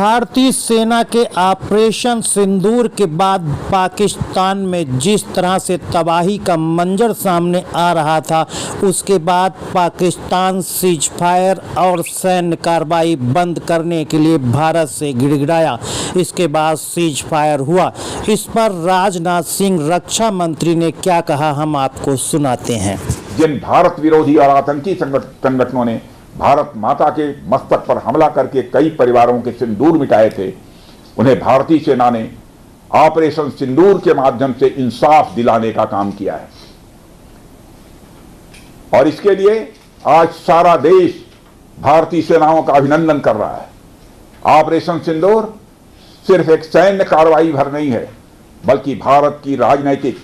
भारतीय सेना के ऑपरेशन सिंदूर के बाद पाकिस्तान में जिस तरह से तबाही का मंजर सामने आ रहा था, उसके बाद पाकिस्तान सीज फायर और सैन्य कार्रवाई बंद करने के लिए भारत से गिड़गिड़ाया। इसके बाद सीज फायर हुआ। इस पर राजनाथ सिंह रक्षा मंत्री ने क्या कहा, हम आपको सुनाते हैं। जिन भारत विरोधी और आतंकी संगठनों ने भारत माता के मस्तक पर हमला करके कई परिवारों के सिंदूर मिटाए थे, उन्हें भारतीय सेना ने ऑपरेशन सिंदूर के माध्यम से इंसाफ दिलाने का काम किया है। और इसके लिए आज सारा देश भारतीय सेनाओं का अभिनंदन कर रहा है। ऑपरेशन सिंदूर सिर्फ एक सैन्य कार्रवाई भर नहीं है, बल्कि भारत की राजनैतिक,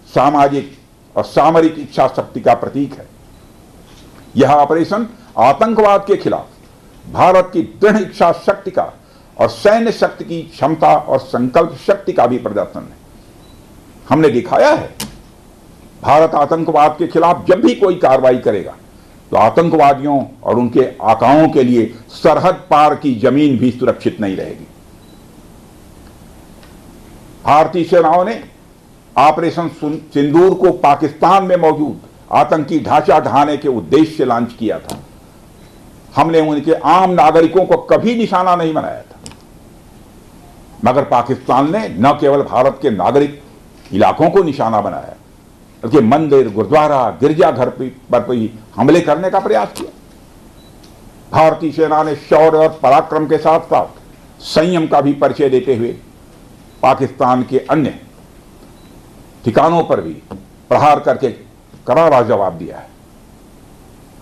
सामाजिक और सामरिक इच्छा शक्ति का प्रतीक है। यह ऑपरेशन आतंकवाद के खिलाफ भारत की दृढ़ इच्छा शक्ति का और सैन्य शक्ति की क्षमता और संकल्प शक्ति का भी प्रदर्शन है। हमने दिखाया है, भारत आतंकवाद के खिलाफ जब भी कोई कार्रवाई करेगा तो आतंकवादियों और उनके आकाओं के लिए सरहद पार की जमीन भी सुरक्षित नहीं रहेगी। भारतीय सेनाओं ने ऑपरेशन सिंदूर को पाकिस्तान में मौजूद आतंकी ढांचा ढहाने के उद्देश्य से लॉन्च किया था। हमने उनके आम नागरिकों को कभी निशाना नहीं बनाया था, मगर पाकिस्तान ने न केवल भारत के नागरिक इलाकों को निशाना बनाया, बल्कि मंदिर, गुरुद्वारा, गिरजाघर पर भी हमले करने का प्रयास किया। भारतीय सेना ने शौर्य और पराक्रम के साथ साथ संयम का भी परिचय देते हुए पाकिस्तान के अन्य ठिकानों पर भी प्रहार करके करारा जवाब दिया है।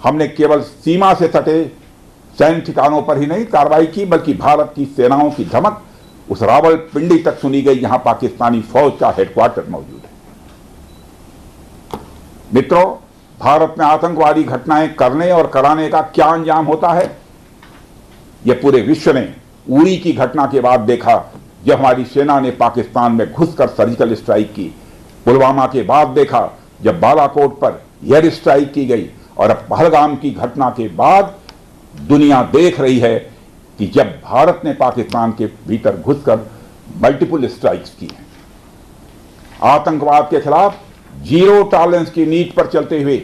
हमने केवल सीमा से सटे सैन्य ठिकानों पर ही नहीं कार्रवाई की, बल्कि भारत की सेनाओं की धमक उस रावलपिंडी तक सुनी गई, जहां पाकिस्तानी फौज का हेडक्वार्टर मौजूद है। मित्रों, भारत में आतंकवादी घटनाएं करने और कराने का क्या अंजाम होता है, यह पूरे विश्व ने उरी की घटना के बाद देखा, जब हमारी सेना ने पाकिस्तान में घुसकर सर्जिकल स्ट्राइक की। पुलवामा के बाद देखा, जब बालाकोट पर एयर स्ट्राइक की गई। और अब पहलगाम की घटना के बाद दुनिया देख रही है कि जब भारत ने पाकिस्तान के भीतर घुसकर मल्टीपल स्ट्राइक्स की हैं। आतंकवाद के खिलाफ जीरो टॉलरेंस की नीति पर चलते हुए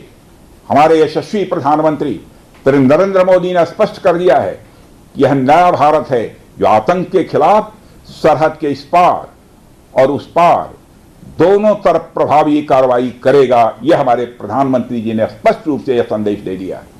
हमारे यशस्वी प्रधानमंत्री नरेंद्र मोदी ने स्पष्ट कर दिया है कि यह नया भारत है जो आतंक के खिलाफ सरहद के इस पार और उस पार दोनों तरफ प्रभावी कार्रवाई करेगा। यह हमारे प्रधानमंत्री जी ने स्पष्ट रूप से यह संदेश दे दिया है।